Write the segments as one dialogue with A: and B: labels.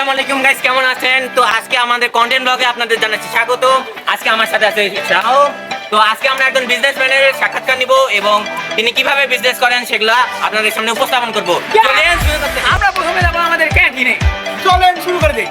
A: আসসালামু আলাইকুম গাইস, কেমন আছেন? তো আজকে আমাদের কন্টেন্ট ব্লগে আপনাদের জানাচ্ছি স্বাগত। আজকে আমার সাথে আছে শাহ। তো আজকে আমরা একজন বিজনেসম্যানের সাক্ষাৎকার নিব এবং তিনি কিভাবে বিজনেস করেন সেগুলো আপনাদের সামনে উপস্থাপন করব। চলেন শুরু করতে।
B: আমরা প্রথমে যাবো আমাদের ক্যান্টিনে। চলেন শুরু করে দিই।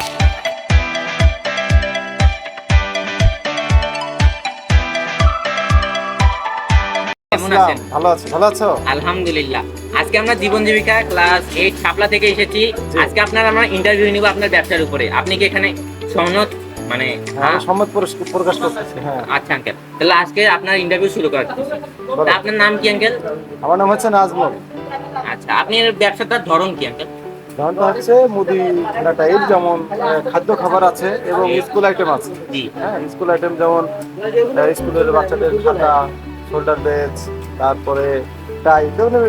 A: কেমন আছেন?
C: ভালো আছি, ভালো আছো?
A: আলহামদুলিল্লাহ। আজকে আমরা জীবন জীবিকা ক্লাস 8 শাপলা থেকে এসেছি। আজকে আপনার আমরা ইন্টারভিউ নিব আপনার ব্যবসার উপরে। আপনি কি এখানে সনদ মানে
C: সম্মত প্রকাশ করতেছি। হ্যাঁ,
A: আচ্ছা আঙ্কেল, তাহলে আজকে আপনার ইন্টারভিউ শুরু করা যাচ্ছে। আপনার নাম কি আঙ্কেল?
C: আমার নাম হচ্ছে নাজমুল।
A: আচ্ছা, আপনি ব্যবসাটার ধরন কি আঙ্কেল?
C: ধরনটা হচ্ছে মুদি টাইপ, যেমন খাদ্য খাবার আছে এবং স্কুল আইটেম আছে।
A: জি।
C: হ্যাঁ, স্কুল আইটেম যেমন স্কুলের বাচ্চাদের খাতা, শোল্ডার বেঞ্চ, তারপরে টাই, ধরনের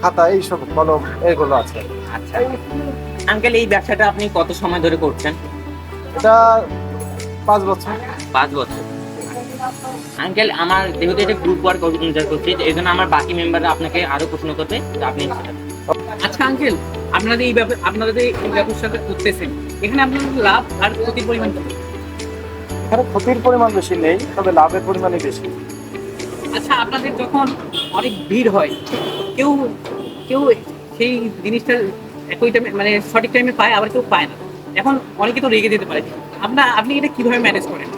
C: খাতা, এইসব কলম, এইগুলো আছে।
A: আচ্ছা আঙ্কেল, এই ব্যবসাটা আপনি কত সময় ধরে করছেন?
C: এটা 5 বছর।
A: 5 বছর। আঙ্কেল, আমার যেহেতু এটা গ্রুপ ওয়ার্ক অর্গানাইজার করছি, এই জন্য আমার বাকি মেম্বাররা আপনাকে আরো প্রশ্ন করবে, তো আপনি
B: আচ্ছা আঙ্কেল, আপনাদের এই ব্যবসাটা করতেছেন, এখানে আপনাদের লাভ আর ক্ষতির পরিমাণ কত?
C: এখানে ক্ষতির পরিমাণ বেশি নেই, তবে লাভের পরিমাণই বেশি।
B: আচ্ছা, আপনাদের যখন অনেক ভিড় হয়, কেউ কেউ সেই জিনিসটা একই টাইমে মানে সঠিক টাইমে পায়, আবার কেউ পায় না। এখন অনেকে তো রেগে যেতে পারে। আপনি এটা কিভাবে ম্যানেজ করেন?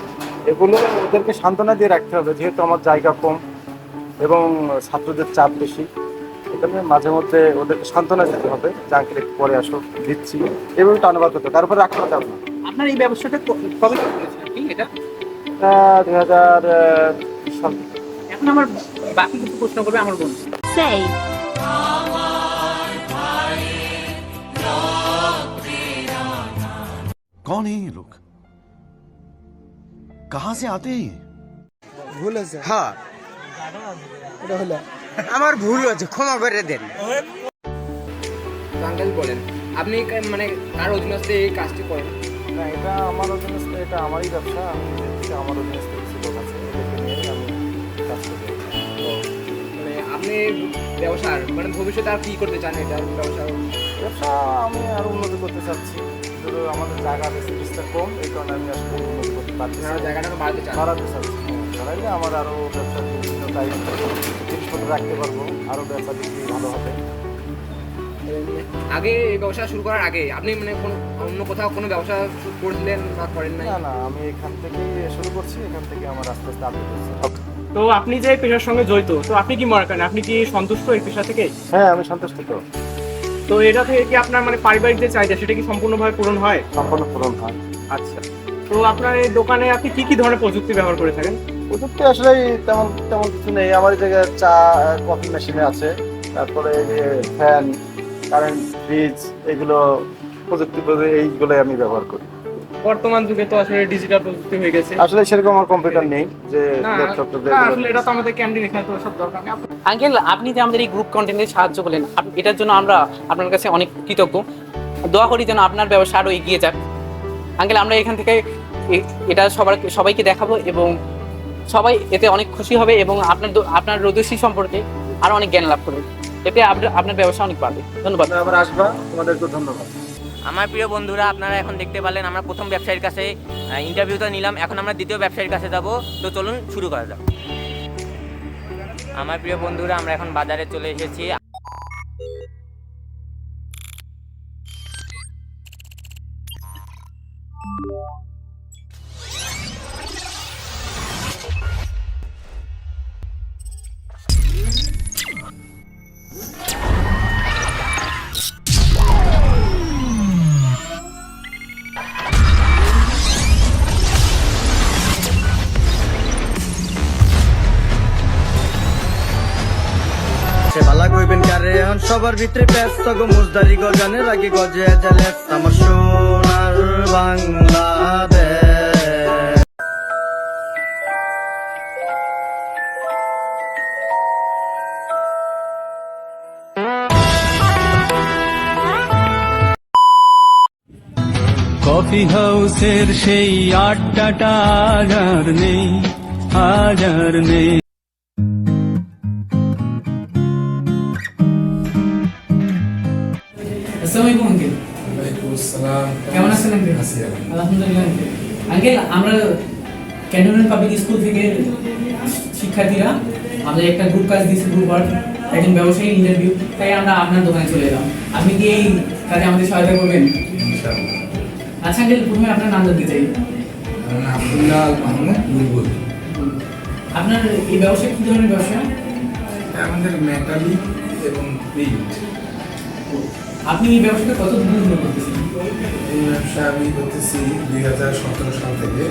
C: এগুলো ওদেরকে সান্ত্বনা দিয়ে রাখতে হবে, যেহেতু আমার জায়গা কম এবং ছাত্রদের চাপ বেশি। এখানে মাঝে মধ্যে ওদেরকে সান্ত্বনা দিতে হবে, যে আঙ্কেল একটু পরে আসো, দিচ্ছি, এভাবে টানবাদ হতো, তারপরে রাখতে যাবে না।
B: আপনার এই ব্যবসাটা কবে করেছেন আপনি এটা?
C: 2020 সাল।
B: এখন আমার বাকি কিছু প্রশ্ন করবে আমার বন্ধু।
D: Say.
E: कौन है ये लोग? कहां से आते हैं?
F: ভুল হয়েছে।
G: হ্যাঁ,
F: এটা হলো
G: আমার ভুল হয়েছে, ক্ষমা করে দেন।
B: আঙ্কেল বলেন, আপনি মানে কার অধীনস্থে এই কাজটি করেন?
C: না, এটা আমার অধীনস্থ, এটা আমারই ব্যবসা। আমি দেখছি আমার অধীনস্থ কিছু লোক আছে, ওদেরকে নিয়ে আমি কাজ করি।
B: মানে আপনি ব্যবসার মানে ভবিষ্যতে আর কি করতে চান এটা
C: ব্যবসা আমি আরো উন্নতি করতে চাচ্ছি। ধরো আমাদের জায়গা বেশি বিস্তার কম, এই কারণে আমি আসলে উন্নতি করতে পারছি না,
B: জায়গাটাকে বাড়াতে চান?
C: বাড়াতে চাচ্ছি। বাড়াইলে আমার আরো ব্যবসার বিভিন্ন টাইপ জিনিসপত্র রাখতে পারবো, আরো ব্যবসা বিক্রি ভালো হবে।
B: আগে এই ব্যবসা শুরু করার আগে আপনি মানে কোন অন্য কোথাও কোনো ব্যবসা শুরু করলেন বা করেন নাই?
C: না না, আমি এখান থেকেই শুরু করছি, এখান থেকে আমার আস্তে আস্তে আপডেট হচ্ছে।
H: তো আপনি যে পেশার সঙ্গে জড়িত, তো আপনি কি মনে করেন আপনি কি সন্তুষ্ট এই পেশা থেকে?
C: হ্যাঁ, আমি সন্তুষ্ট।
H: তো এটা থেকে কি আপনার মানে পারিবারিক যে চাহিদা সেটা কি সম্পূর্ণভাবে পূরণ হয়?
C: সম্পূর্ণ পূরণ হয়।
H: আচ্ছা, তো আপনার এই দোকানে আপনি কি কি ধরনের প্রযুক্তি ব্যবহার করে থাকেন?
C: প্রযুক্তি আসলে তেমন তেমন কিছু নেই। আমার এই জায়গায় চা কফি মেশিনে আছে, তারপরে এই যে ফ্যান, কারেন্ট, ফ্রিজ, এগুলো প্রযুক্তি এইগুলোই আমি ব্যবহার করি।
H: বর্তমান যুগে তো আসলে ডিজিটাল প্রযুক্তি হয়ে গেছে।
C: আসলে সেরকম আমার কম্পিউটার নেই যে
H: না,
C: ল্যাপটপটা
H: আসলে এটা তো আমাদের ক্যান্টিন এখানে তো সব দরকার নেই।
B: আঙ্কেল, আপনি যে আমাদের এই গ্রুপ কন্টেন্টে সাহায্য করলেন, এটার জন্য আমরা আপনার কাছে অনেক কৃতজ্ঞ। দোয়া করি যেন আপনার ব্যবসা আরও এগিয়ে যাক। আঙ্কেল, আমরা এখান থেকে এটা সবাইকে দেখাবো এবং সবাই এতে অনেক খুশি হবে এবং আপনার রোদসী সম্পর্কে আরও অনেক জ্ঞান লাভ করবে। এতে আপনার ব্যবসা অনেক বাড়বে। ধন্যবাদ।
C: আবার আসবা, তোমাদেরকে ধন্যবাদ।
A: আমার প্রিয় বন্ধুরা, আপনারা এখন দেখতে পারলেন আমরা প্রথম ব্যবসায়ীর কাছে ইন্টারভিউটা নিলাম। এখন আমরা দ্বিতীয় ব্যবসায়ীর কাছে যাব। তো চলুন শুরু করা যাক। আমার প্রিয় বন্ধুরা, আমরা এখন বাজারে চলে এসেছি।
G: সে ভালা কইবেন কারে এখন সবার ভিতরে ব্যস্ত গো মুজদারি গো গানের আগে গজে জালে আমার সোনার বাংলাদেশ।
I: কফি হাউসের সেই আড্ডাটা আজ আর নেই, আজ আর নেই।
B: আসসালামু আলাইকুম আঙ্কেল।
F: ওয়ালাইকুম আসসালাম।
B: কেমন আছেন আঙ্কেল? আলহামদুলিল্লাহ। আঙ্কেল, আমরা ক্যান্টনমেন্ট পাবলিক স্কুল থেকে শিক্ষার্থীরা আমাদের একটা গ্রুপ কাজ দিয়েছি, গ্রুপ ওয়ার্ক, একজন ব্যবসায়ী ইন্টারভিউ, তাই আমরা আপনার দোকানে চলে এলাম। আপনি কি এই কাজে আমাদের সহায়তা করবেন? আচ্ছা আঙ্কেল, প্রথমে আপনার নাম জানতে চাই।
D: আব্দুল্লাহ মাহমুদ বুলবুল।
B: আপনার এই ব্যবসা কি ধরনের ব্যবসা?
D: আমাদের মেটালিক এবং প্রিন্ট,
B: আপনি এই ব্যবসাটা কত দূর ধরে করতেছেন?
D: এই ব্যবসা আমি করতেছি 2017 সাল থেকে।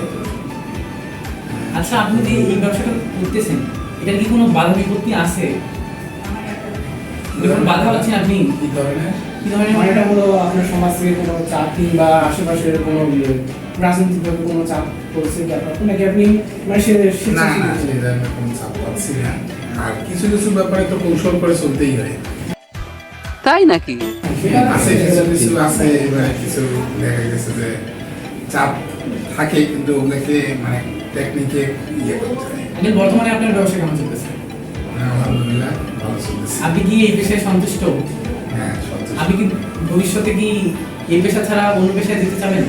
B: আচ্ছা, আপনি যে এই ব্যবসাটা করতেছেন, এটার কি কোনো বাধা বিপত্তি আছে? যখন বাধা পাচ্ছেন আপনি
D: কি ধরনের?
B: কি ধরনের?
H: মানে এটা হলো আপনার সমাজ থেকে কোনো চাপ কিংবা আশেপাশের কোনো রাজনৈতিকভাবে কোনো চাপ পড়ছে কি আপনার, নাকি আপনি মানে
D: না না, সেই ধরনের কোনো চাপ পাচ্ছি না। আর কিছু কিছু ব্যাপারে তো কৌশল করে চলতেই হয়।
B: তাই নাকি?
D: আছে কিছু কিছু আছে, এবারে কিছু দেখা গেছে যে চাপ থাকে, কিন্তু ওগুলোকে মানে টেকনিকে ইয়ে করতে হয়।
B: আঙ্কেল, বর্তমানে আপনার ব্যবসা কেমন চলতেছে?
D: আলহামদুলিল্লাহ ভালো চলতেছে।
B: আপনি কি এই পেশায় সন্তুষ্ট?
D: হ্যাঁ, সন্তুষ্ট।
B: আপনি কি ভবিষ্যতে কি এই পেশা ছাড়া অন্য পেশায় যেতে চাবেন?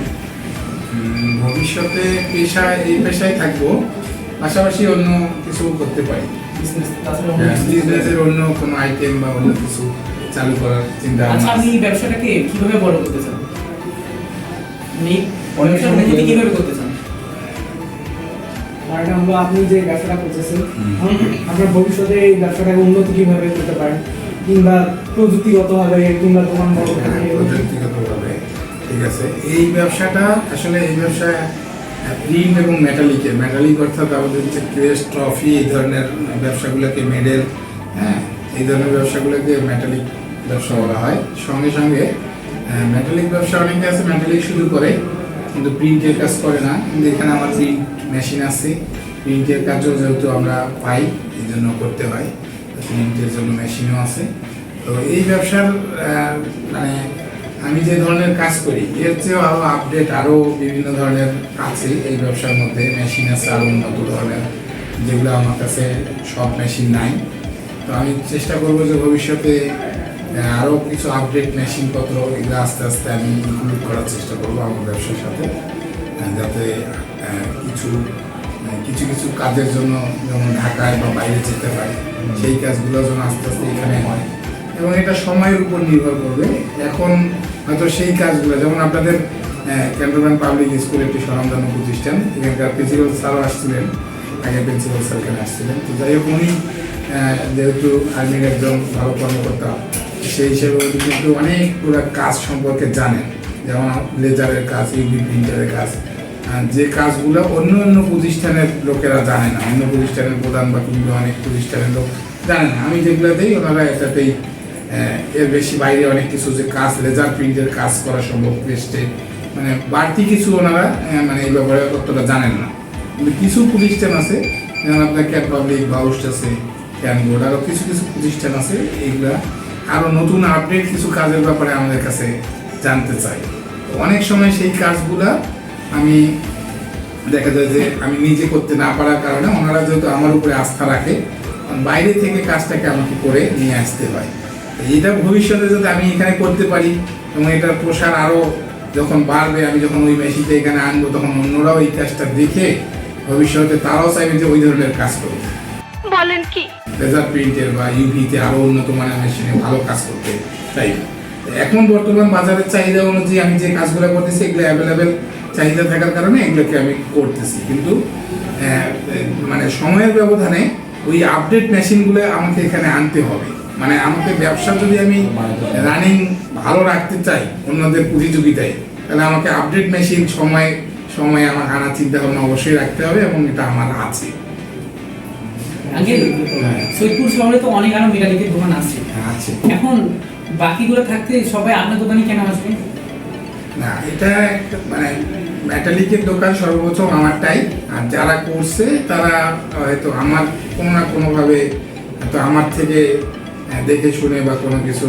D: ভবিষ্যতে এই পেশায় থাকবো, পাশাপাশি অন্য কিছু করতে পারি।
B: বিজনেস তাছাড়া অন্য কিছু?
D: বিজনেসের অন্য কোনো আইটেম বা অন্য কিছু চালু করার চিন্তা
B: আচ্ছা,
D: ভাবনা
B: আপনি
D: আছে।
B: এই ব্যবসাটাকে কিভাবে বড় করতে চান? মানে এই ব্যবসার উন্নতি কিভাবে করতে চান?
H: মানে হলো আপনি যে ব্যবসাটা করতেছেন, আপনার ভবিষ্যতে এই ব্যবসাটাকে উন্নতি কিভাবে করতে পারেন, কিংবা প্রযুক্তিগতভাবে কিংবা তোমার
D: প্রযুক্তিগতভাবে ঠিক আছে। এই ব্যবসাটা আসলে এই ব্যবসা প্রিন্ট এবং মেটালিক অর্থাৎ আমাদের যে ক্রেস্ট, ট্রফি, এই ধরনের ব্যবসাগুলোকে, মেডেল, হ্যাঁ, এই ধরনের ব্যবসাগুলোকে মেটালিক ব্যবসা বলা হয়। সঙ্গে সঙ্গে মেটালিক ব্যবসা অনেকে আছে মেটালিক শুরু করে কিন্তু প্রিন্টের কাজ করে না, কিন্তু এখানে আমার প্রিন্ট মেশিন আছে, প্রিন্টের কাজও যেহেতু আমরা পাই এই জন্য করতে হয়, প্রিন্টের জন্য মেশিনও আছে। তো এই ব্যবসার মানে আমি যে ধরনের কাজ করি এর চেয়েও আরও আপডেট আরও বিভিন্ন ধরনের আছে এই ব্যবসার মধ্যে। মেশিন আছে আরও উন্নত ধরনের, যেগুলো আমার কাছে সব মেশিন নাই। তো আমি চেষ্টা করবো যে ভবিষ্যতে আরও কিছু আপডেট মেশিনপত্র এগুলো আস্তে আস্তে আমি ইনক্লুড করার চেষ্টা করবো আমার ব্যবসার সাথে, যাতে কিছু কিছু কিছু কাজের জন্য যেমন ঢাকায় বা বাইরে যেতে হয় সেই কাজগুলো যেন আস্তে আস্তে এখানে হয়। এবং এটা সময়ের উপর নির্ভর করবে। এখন হয়তো সেই কাজগুলো যেমন আপনাদের ক্যান্টনমেন্ট পাবলিক স্কুল একটি স্বনামধন্য প্রতিষ্ঠান, এখানকার প্রিন্সিপাল স্যারও আসছিলেন, আগে প্রিন্সিপাল স্যার এখানে আসছিলেন। তো যাই হোক, উনি যেহেতু আর্মির একজন ভালো কর্মকর্তা, সেই হিসেবে উনি কিন্তু অনেকগুলো কাজ সম্পর্কে জানেন, যেমন লেজারের কাজ, ইউভি প্রিন্টারের কাজ, যে কাজগুলো অন্য অন্য প্রতিষ্ঠানের লোকেরা জানে না, অন্য প্রতিষ্ঠানের প্রধান বা কিংবা অনেক প্রতিষ্ঠানের লোক জানে না। আমি যেগুলো দিই ওনারা এটাতেই এর বেশি বাইরে অনেক কিছু যে কাজ, লেজার প্রিন্টের কাজ করা সম্ভব, পেস্টে মানে বাড়তি কিছু ওনারা মানে এই ব্যাপারে ততটা জানেন না। কিন্তু কিছু প্রতিষ্ঠান আছে, যেমন আপনার ক্যাট পাবলিক বা হাউস আছে, ক্যানবোর্ড, আরও কিছু কিছু প্রতিষ্ঠান আছে, এইগুলা আরও নতুন আপডেট কিছু কাজের ব্যাপারে আমাদের কাছে জানতে চাই। তো অনেক সময় সেই কাজগুলা আমি দেখা যায় যে আমি নিজে করতে না পারার কারণে ওনারা যেহেতু আমার উপরে আস্থা রাখে, বাইরে থেকে কাজটাকে আমাকে করে নিয়ে আসতে হয়। এটা ভবিষ্যতে যদি আমি এখানে করতে পারি এবং এটার প্রসার আরও যখন বাড়বে, আমি যখন ওই মেশিনটা এখানে আনবো, তখন অন্যরাও এই কাজটা দেখে ভবিষ্যতে তারাও চাইবে যে ওই ধরনের কাজ করবে।
J: বলেন কি?
D: লেজার প্রিন্টের বা ইউভিতে আরও উন্নত মানের মেশিনে ভালো কাজ করতে চাইবে। এখন বর্তমান বাজারের চাহিদা অনুযায়ী আমি যে কাজগুলো করতেছি এগুলো অ্যাভেলেবেল চাহিদা থাকার কারণে এগুলোকে আমি করতেছি, কিন্তু মানে সময়ের ব্যবধানে ওই আপডেট মেশিনগুলো আমাকে এখানে আনতে হবে। মানে আমাকে ব্যবসা যদি আমি রানিং ভালো রাখতে চাই অন্যদের প্রতিযোগিতায়, তাহলে আমাকে আপডেট মেশিন সময়ে আমার আনার চিন্তা ভাবনা অবশ্যই রাখতে হবে, এবং এটা আমার আছে।
B: আঙ্কেল, সৈয়দপুর শহরে তো অনেক আরো মেটালিকের দোকান আছে, এখন বাকিগুলো থাকতে সবাই আপনার দোকানে কেন আসবে?
D: না, এটা একটা মানে মেটালিকের দোকান সর্বপ্রথম আমারটাই, আর যারা করছে তারা হয়তো আমার কোনো না কোনোভাবে হয়তো আমার থেকে দেখে শুনে বা কোনো কিছু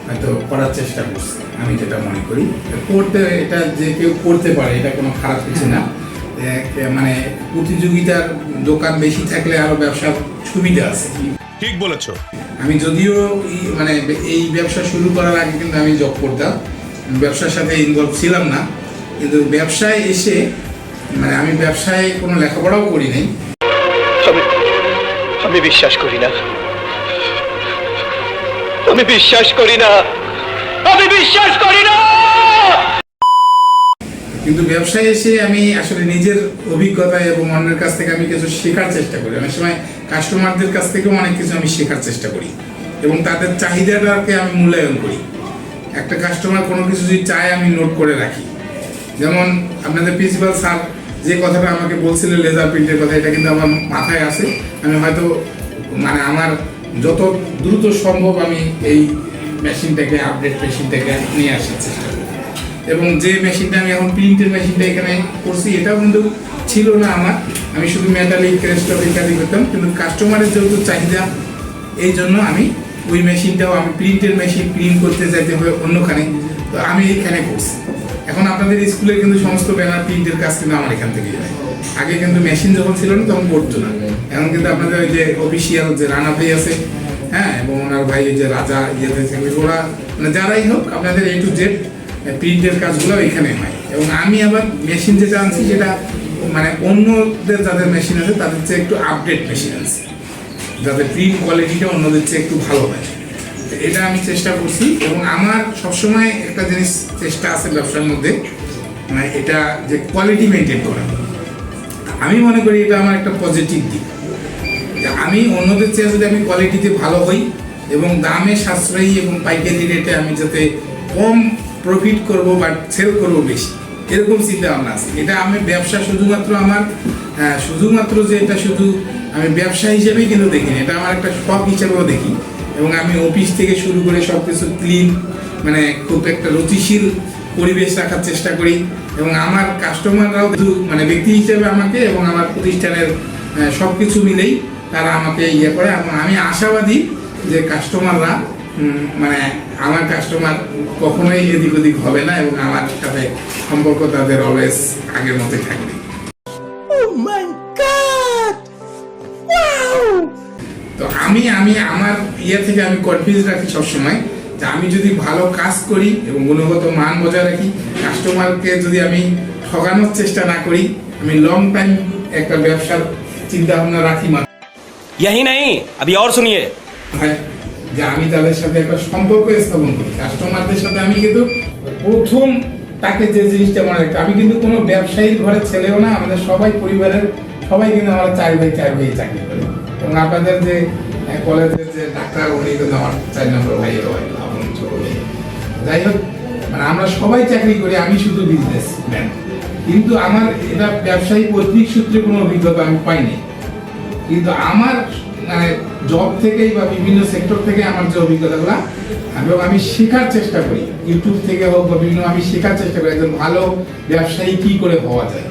D: হয়তো করার চেষ্টা করছে, আমি যেটা মনে করি। করতে, এটা যে কেউ করতে পারে, এটা কোনো খারাপ কিছু না। মানে প্রতিযোগিতার দোকান বেশি থাকলে আরো ব্যবসার সুবিধা আছে।
E: ঠিক বলেছো।
D: আমি যদিও মানে এই ব্যবসা শুরু করার আগে কিন্তু আমি জব করতাম, ব্যবসার সাথে ইনভলভ ছিলাম না, কিন্তু ব্যবসায় এসে মানে আমি ব্যবসায় কোনো লেখাপড়াও করি নাই।
I: আমি বিশ্বাস করি না, আমি বিশ্বাস করি না, আমি বিশ্বাস করি না।
D: কিন্তু ব্যবসায় এসে আমি আসলে নিজের অভিজ্ঞতা এবং অন্যের কাছ থেকে আমি কিছু শেখার চেষ্টা করি। অনেক সময় কাস্টমারদের কাছ থেকেও অনেক কিছু আমি শেখার চেষ্টা করি এবং তাদের চাহিদাটাকে আমি মূল্যায়ন করি। একটা কাস্টমার কোনো কিছু যদি চায় আমি নোট করে রাখি। যেমন আপনাদের প্রিন্সিপাল স্যার যে কথাটা আমাকে বলছিলেন লেজার প্রিন্টের কথা, এটা কিন্তু আমার মাথায় আছে। আমি হয়তো মানে আমার যত দ্রুত সম্ভব আমি এই মেশিনটাকে আপডেট মেশিনটাকে নিয়ে আসার চেষ্টা করি। এবং যে মেশিনটা আমি এখন প্রিন্টের মেশিনটা এখানে করছি এটাও কিন্তু ছিল না আমার, আমি শুধু মেটালিক ক্রেস্টপ ইত্যাদি করতাম। কিন্তু কাস্টমারের যেহেতু চাহিদা, এই জন্য আমি ওই মেশিনটাও আমি প্রিন্টের মেশিন প্রিন্ট করতে চাইতে হবে অন্যখানে, তো আমি এইখানে করছি। এখন আপনাদের স্কুলে কিন্তু সমস্ত ব্যানার প্রিন্টের কাজ কিন্তু আমার এখান থেকে যায়। আগে কিন্তু মেশিন যখন ছিল না তখন করতো না। এখন কিন্তু আপনাদের ওই যে অফিসিয়াল যে রানা ভাই আছে, হ্যাঁ, এবং ওনার ভাই যে রাজা ইয়েতে থাকবে, ওরা মানে যারাই হোক আপনাদের A to Z প্রিন্টের কাজগুলো এখানে হয়। এবং আমি আবার মেশিন যেটা আনছি সেটা মানে অন্যদের যাদের মেশিন আছে তাদের চেয়ে একটু আপডেট মেশিন আনছি, যাতে প্রিন্ট কোয়ালিটিটা অন্যদের চেয়ে একটু ভালো হয়। এটা আমি চেষ্টা করছি। এবং আমার সবসময় একটা জিনিস চেষ্টা আছে ব্যবসার মধ্যে, মানে এটা যে কোয়ালিটি মেনটেন করা। আমি মনে করি এটা আমার একটা পজিটিভ দিক, যে আমি অন্যদের চেয়ে যদি আমি কোয়ালিটিতে ভালো হই এবং দামে সাশ্রয়ী এবং পাইকারি রেটে আমি যাতে কম প্রফিট করব বা সেল করব বেশি, এরকম চিন্তা ভাবনা আছে। এটা আমি ব্যবসা শুধুমাত্র আমার শুধুমাত্র যে এটা শুধু আমি ব্যবসা হিসেবেই কিন্তু দেখিনি, এটা আমার একটা শখ হিসেবেও দেখি। এবং আমি অফিস থেকে শুরু করে সব কিছু ক্লিন, মানে খুব একটা রুচিশীল পরিবেশ রাখার চেষ্টা করি। এবং আমার কাস্টমাররাও কিন্তু মানে ব্যক্তি হিসেবে আমাকে এবং আমার প্রতিষ্ঠানের সব কিছু মিলেই তারা আমাকে ইয়ে করে। এবং আমি আশাবাদী যে কাস্টমাররা মানে আমার কাস্টমার কখনোই এদিক ওদিক হবে না এবং আমার সাথে সম্পর্ক তাদের অলওয়েজ আগের মতোই থাকবে। তো আমি আমার ইয়ে থেকে আমি কনফিউজ রাখি সবসময় যে আমি যদি ভালো কাজ করি এবং গুণগত মান বজায় রাখি, কাস্টমারকে যদি আমি ঠকানোর চেষ্টা না করি, আমি লং টাইম একটা ব্যবসার চিন্তা ভাবনা রাখি।
I: यही नहीं, अभी और सुनिए।
D: যে আমি তাদের সাথে একটা সম্পর্ক স্থাপন করি। কাস্টমারদের সাথে আমি কিন্তু প্রথম তাকে যে জিনিসটা মনে রাখি, আমি কিন্তু কোনো ব্যবসায়ীর ঘরের ছেলেও না, আমাদের সবাই পরিবারের সবাই কিন্তু আমরা 4 ভাই চাকরি করি। এবং আপনাদের যে কলেজের যে ডাক্তার, উনি কিন্তু আমার 4 নম্বর ভাই হয়, আপন ছোট ভাই। যাই হোক, মানে আমরা সবাই চাকরি করি, আমি শুধু বিজনেসম্যান। কিন্তু আমার এটা ব্যবসায়ী পৈতৃক সূত্রে কোনো অভিজ্ঞতা আমি পাইনি। কিন্তু আমার মানে জব থেকেই বা বিভিন্ন সেক্টর থেকে আমার যে অভিজ্ঞতাগুলো, এবং আমি শেখার চেষ্টা করি, ইউটিউব থেকে হোক বা বিভিন্ন, আমি শেখার চেষ্টা করি একজন ভালো ব্যবসায়ী কি করে হওয়া যায়।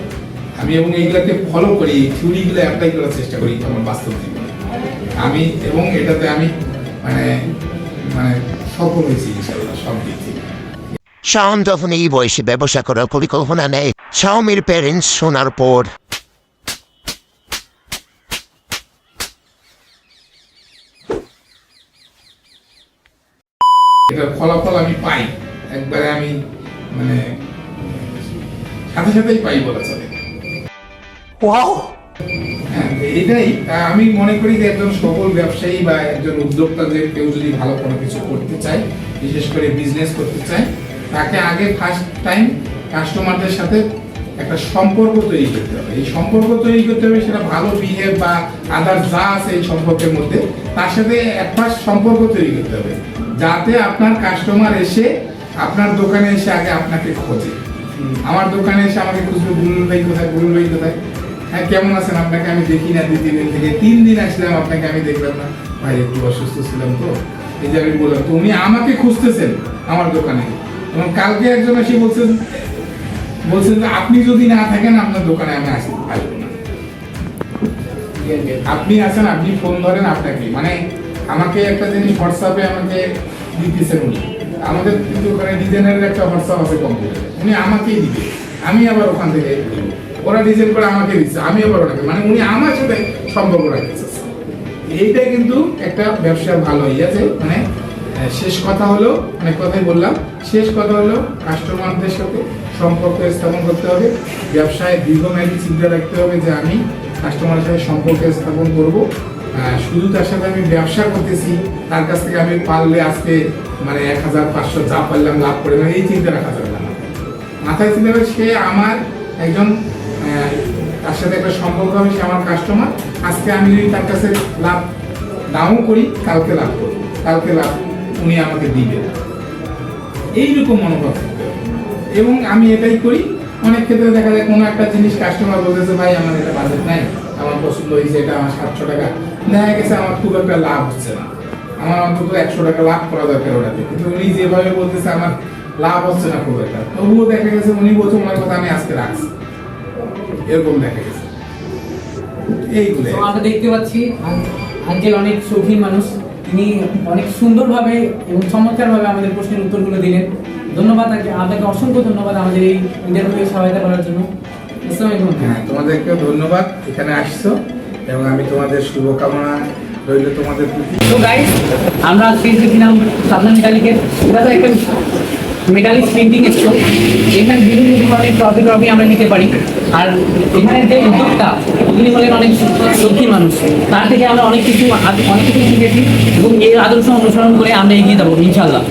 D: আমি এবং এইগুলোকে ফলো করি, এই থিওরিগুলো অ্যাপ্লাই করার চেষ্টা করি আমার বাস্তব জীবনে। আমি এবং এটাতে আমি মানে মানে সফল হয়েছি ইনশাআল্লাহ সব দিক থেকে।
J: শাওন যখন এই বয়সে ব্যবসা করার পরিকল্পনা নেয়, শাওমির প্যারেন্টস শোনার পর
D: এটার ফলাফল আমি পাই একবারে, আমি মানে সাথে সাথেই পাই বলা চলে। হ্যাঁ, এটাই আমি মনে করি যে একজন সফল ব্যবসায়ী বা একজন উদ্যোক্তা, যে কেউ যদি ভালো কোনো কিছু করতে চায়, বিশেষ করে বিজনেস করতে চায়, তাকে আগে ফার্স্ট টাইম কাস্টমারদের সাথে একটা সম্পর্ক তৈরি করতে হবে। এই সম্পর্ক তৈরি করতে হবে, সেটা ভালো বিহেভ বা আদার যা আছে এই সম্পর্কের মধ্যে, তার সাথে একটা সম্পর্ক তৈরি করতে হবে, যাতে আপনার কাস্টমার এসে আপনার দোকানে এসে আগে আপনাকে খোঁজে। আমার দোকানে এসে আমাকে খুঁজবে, বুলুল ভাই কোথায়, বুলুল ভাই কোথায়, হ্যাঁ কেমন আছেন, আপনাকে আমি দেখি না 2-3 দিন থেকে, 3 দিন আসলাম আপনাকে আমি দেখলাম না, ভাই একটু অসুস্থ ছিলাম তো, এই যে আমি বললাম, তো উনি আমাকে খুঁজতেছেন আমার দোকানে। এবং কালকে একজন এসে বলছেন যে আপনি যদি না থাকেন আপনার দোকানে আমি আসবো না, আপনি আছেন, আপনি ফোন ধরেন, আপনাকে মানে আমাকে একটা জিনিস হোয়াটসঅ্যাপে আমাকে দিতেছেন উনি। আমাদের কিন্তু ওখানে ডিজাইনারের একটা হোয়াটসঅ্যাপ আছে কম্পিউটারে, উনি আমাকেই দিবে, আমি আবার ওখান থেকে ওরা ডিজাইন করে আমাকে দিচ্ছে, আমি আবার ওনাকে, মানে উনি আমার সাথে সম্পর্ক রাখতেছে। এইটা কিন্তু একটা ব্যবসার ভালো ইয়ে আছে, মানে শেষ কথা হলো, অনেক কথাই বললাম, শেষ কথা হলো কাস্টমারদের সাথে সম্পর্ক স্থাপন করতে হবে। ব্যবসায় দীর্ঘমেয়াদী চিন্তা রাখতে হবে যে আমি কাস্টমারের সাথে সম্পর্ক স্থাপন করব। শুধু তার সাথে আমি ব্যবসা করতেছি, তার কাছ থেকে আমি পারলে আজকে মানে 1500 যা পারলাম লাভ করে না, এই চিন্তা রাখা যাবে না। মাথায় চিন্তা হবে সে আমার একজন, তার সাথে একটা সম্পর্ক হবে, সে আমার কাস্টমার। আজকে আমি যদি তার কাছে লাভ নাও করি, কালকে লাভ করবো, কালকে লাভ উনি আমাকে দিবে, এইরকম মনোভাব থাকতে হবে। এবং আমি এটাই করি। অনেক ক্ষেত্রে দেখা যায় কোনো একটা জিনিস কাস্টমার বলতেছে ভাই আমার এটা বাজেট নাই, আমার পছন্দ হয়েছে, এটা আমার 700 টাকা, দেখা গেছে আমার খুব একটা লাভ হচ্ছে না, আমার অন্তত 100 টাকা লাভ করা দরকার ওটাতে, কিন্তু উনি যেভাবে বলতেছে আমার লাভ হচ্ছে না খুব একটা, তবুও দেখা গেছে উনি বলছে ওনার কথা আমি আজকে রাখছি, এরকম দেখা গেছে। এইগুলো
H: তো আমরা দেখতে পাচ্ছি আঙ্কেল অনেক শৌখিন মানুষ, তিনি অনেক সুন্দরভাবে এবং চমৎকারভাবে আমাদের প্রশ্নের উত্তরগুলো দিলেন। ধন্যবাদ আপনাকে, অসংখ্য ধন্যবাদ আমাদের এই ইন্টারভিউ সহায়তা করার জন্য। আসসালামু আলাইকুম।
D: হ্যাঁ, তোমাদেরকেও ধন্যবাদ এখানে আসছো, এবং আমি তোমাদের শুভকামনা রইল তোমাদের প্রতি।
H: তো গাইস, আমরা আজকে এসেছিলাম সাবনা মেটালিকের, এটা তো একটা মেটালিক প্রিন্টিং স্টো। এখানে বিভিন্ন ধরনের ট্রফি আমরা নিতে পারি। আর এখানে যে উদ্যোক্তা, তিনি হলেন অনেক শৌখিন মানুষ, তার থেকে আমরা অনেক কিছু শিখেছি এবং এর আদর্শ অনুসরণ করে আমরা এগিয়ে যাবো ইনশাল্লাহ।